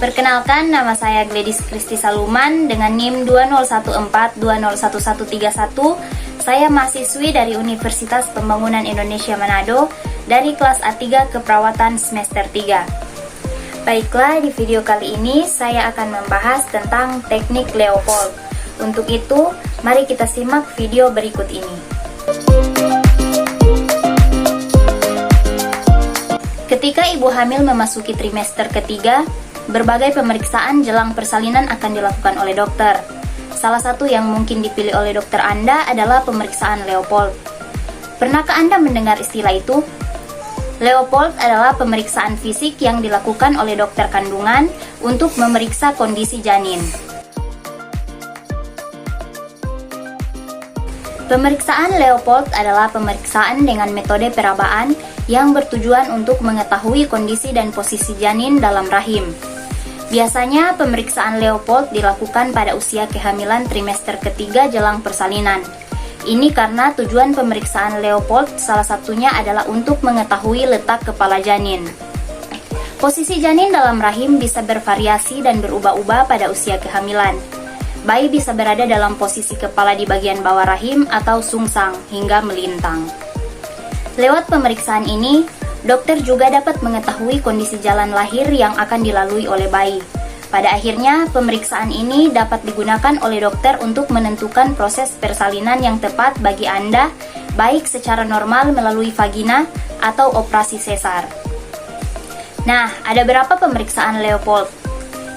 Perkenalkan, nama saya Gladys Kristi Saluman dengan NIM 2014201131. Saya mahasiswi dari Universitas Pembangunan Indonesia Manado dari kelas A3 Keperawatan semester 3. Baiklah, di video kali ini saya akan membahas tentang teknik Leopold. Untuk itu, mari kita simak video berikut ini. Ketika ibu hamil memasuki trimester ketiga, berbagai pemeriksaan jelang persalinan akan dilakukan oleh dokter. Salah satu yang mungkin dipilih oleh dokter Anda adalah pemeriksaan Leopold. Pernahkah Anda mendengar istilah itu? Leopold adalah pemeriksaan fisik yang dilakukan oleh dokter kandungan untuk memeriksa kondisi janin. Pemeriksaan Leopold adalah pemeriksaan dengan metode perabaan yang bertujuan untuk mengetahui kondisi dan posisi janin dalam rahim. Biasanya pemeriksaan Leopold dilakukan pada usia kehamilan trimester ketiga jelang persalinan. Ini karena tujuan pemeriksaan Leopold salah satunya adalah untuk mengetahui letak kepala janin. Posisi janin dalam rahim bisa bervariasi dan berubah-ubah pada usia kehamilan. Bayi bisa berada dalam posisi kepala di bagian bawah rahim atau sungsang hingga melintang. Lewat pemeriksaan ini, dokter juga dapat mengetahui kondisi jalan lahir yang akan dilalui oleh bayi. Pada akhirnya, pemeriksaan ini dapat digunakan oleh dokter untuk menentukan proses persalinan yang tepat bagi Anda, baik secara normal melalui vagina atau operasi sesar. Nah, ada berapa pemeriksaan Leopold?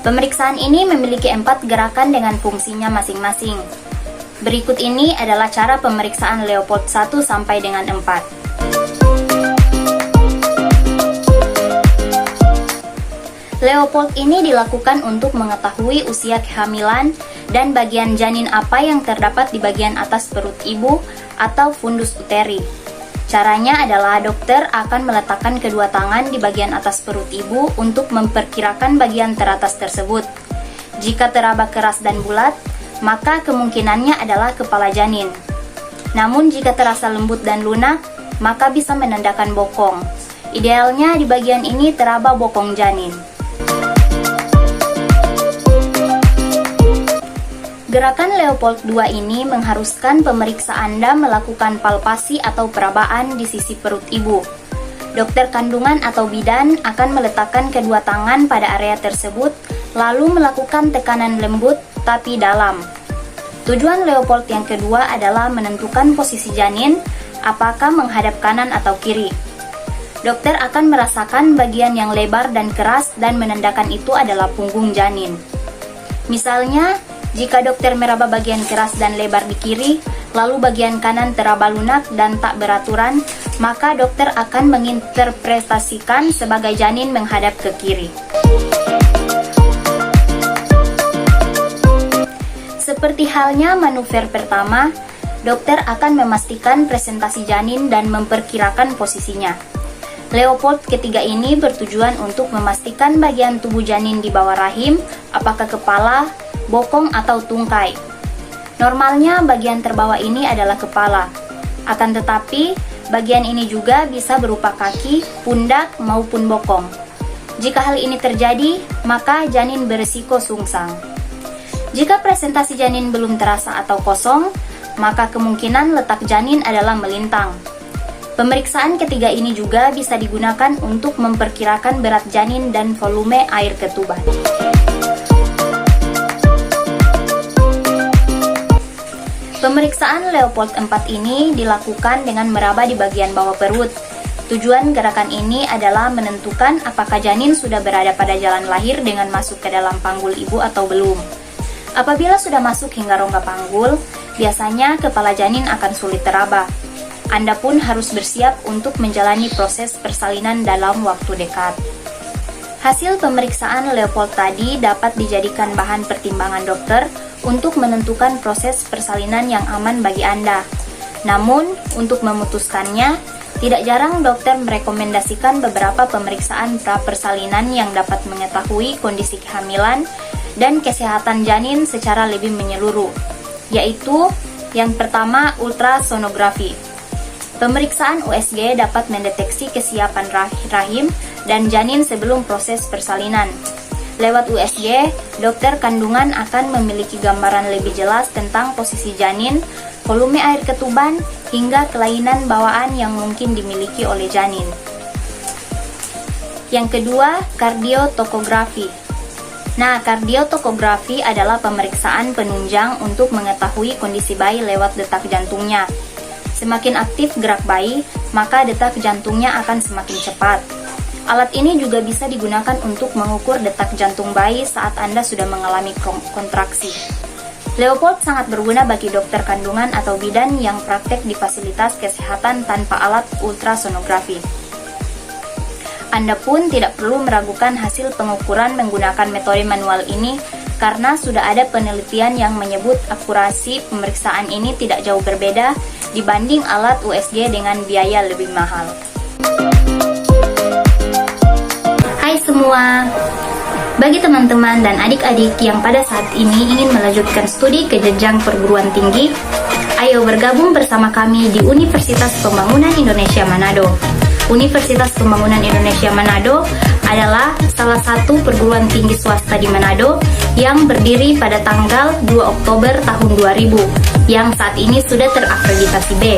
Pemeriksaan ini memiliki 4 gerakan dengan fungsinya masing-masing. Berikut ini adalah cara pemeriksaan Leopold 1 sampai dengan 4. Leopold ini dilakukan untuk mengetahui usia kehamilan dan bagian janin apa yang terdapat di bagian atas perut ibu atau fundus uteri. Caranya adalah dokter akan meletakkan kedua tangan di bagian atas perut ibu untuk memperkirakan bagian teratas tersebut. Jika teraba keras dan bulat, maka kemungkinannya adalah kepala janin. Namun jika terasa lembut dan lunak, maka bisa menandakan bokong. Idealnya di bagian ini teraba bokong janin. Gerakan Leopold 2 ini mengharuskan pemeriksa Anda melakukan palpasi atau perabaan di sisi perut ibu. Dokter kandungan atau bidan akan meletakkan kedua tangan pada area tersebut, lalu melakukan tekanan lembut tapi dalam. Tujuan Leopold yang kedua adalah menentukan posisi janin, apakah menghadap kanan atau kiri. Dokter akan merasakan bagian yang lebar dan keras dan menandakan itu adalah punggung janin. Misalnya, jika dokter meraba bagian keras dan lebar di kiri, lalu bagian kanan teraba lunak dan tak beraturan, maka dokter akan menginterpretasikan sebagai janin menghadap ke kiri. Seperti halnya manuver pertama, dokter akan memastikan presentasi janin dan memperkirakan posisinya. Leopold ketiga ini bertujuan untuk memastikan bagian tubuh janin di bawah rahim, apakah kepala, bokong atau tungkai. Normalnya bagian terbawah ini adalah kepala. Akan tetapi, bagian ini juga bisa berupa kaki, pundak, maupun bokong. Jika hal ini terjadi, maka janin berisiko sungsang. Jika presentasi janin belum terasa atau kosong, maka kemungkinan letak janin adalah melintang. Pemeriksaan ketiga ini juga bisa digunakan untuk memperkirakan berat janin dan volume air ketuban. Pemeriksaan Leopold 4 ini dilakukan dengan meraba di bagian bawah perut. Tujuan gerakan ini adalah menentukan apakah janin sudah berada pada jalan lahir dengan masuk ke dalam panggul ibu atau belum. Apabila sudah masuk hingga rongga panggul, biasanya kepala janin akan sulit teraba. Anda pun harus bersiap untuk menjalani proses persalinan dalam waktu dekat. Hasil pemeriksaan Leopold tadi dapat dijadikan bahan pertimbangan dokter untuk menentukan proses persalinan yang aman bagi Anda. Namun, untuk memutuskannya, tidak jarang dokter merekomendasikan beberapa pemeriksaan pra-persalinan yang dapat mengetahui kondisi kehamilan dan kesehatan janin secara lebih menyeluruh, yaitu yang pertama ultrasonografi. Pemeriksaan USG dapat mendeteksi kesiapan rahim dan janin sebelum proses persalinan. Lewat USG, dokter kandungan akan memiliki gambaran lebih jelas tentang posisi janin, volume air ketuban, hingga kelainan bawaan yang mungkin dimiliki oleh janin. Yang kedua, kardiotokografi. Nah, kardiotokografi adalah pemeriksaan penunjang untuk mengetahui kondisi bayi lewat detak jantungnya. Semakin aktif gerak bayi, maka detak jantungnya akan semakin cepat. Alat ini juga bisa digunakan untuk mengukur detak jantung bayi saat Anda sudah mengalami kontraksi. Leopold sangat berguna bagi dokter kandungan atau bidan yang praktek di fasilitas kesehatan tanpa alat ultrasonografi. Anda pun tidak perlu meragukan hasil pengukuran menggunakan metode manual ini karena sudah ada penelitian yang menyebut akurasi pemeriksaan ini tidak jauh berbeda dibanding alat USG dengan biaya lebih mahal. Hai semua, bagi teman-teman dan adik-adik yang pada saat ini ingin melanjutkan studi ke jenjang perguruan tinggi, ayo bergabung bersama kami di Universitas Pembangunan Indonesia Manado. Universitas Pembangunan Indonesia Manado adalah salah satu perguruan tinggi swasta di Manado yang berdiri pada tanggal 2 Oktober tahun 2000, yang saat ini sudah terakreditasi B.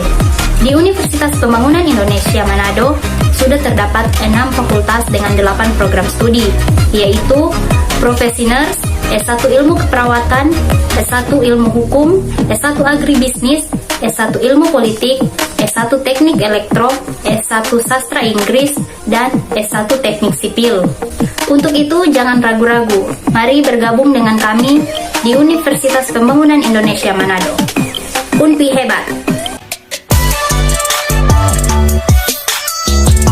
Di Universitas Pembangunan Indonesia Manado sudah terdapat 6 fakultas dengan 8 program studi, yaitu Profesi Nurse, S1 Ilmu Keperawatan, S1 Ilmu Hukum, S1 Agribisnis, S1 Ilmu Politik, S1 Teknik Elektro, S1 Sastra Inggris, dan S1 Teknik Sipil. Untuk itu, jangan ragu-ragu. Mari bergabung dengan kami di Universitas Pembangunan Indonesia Manado.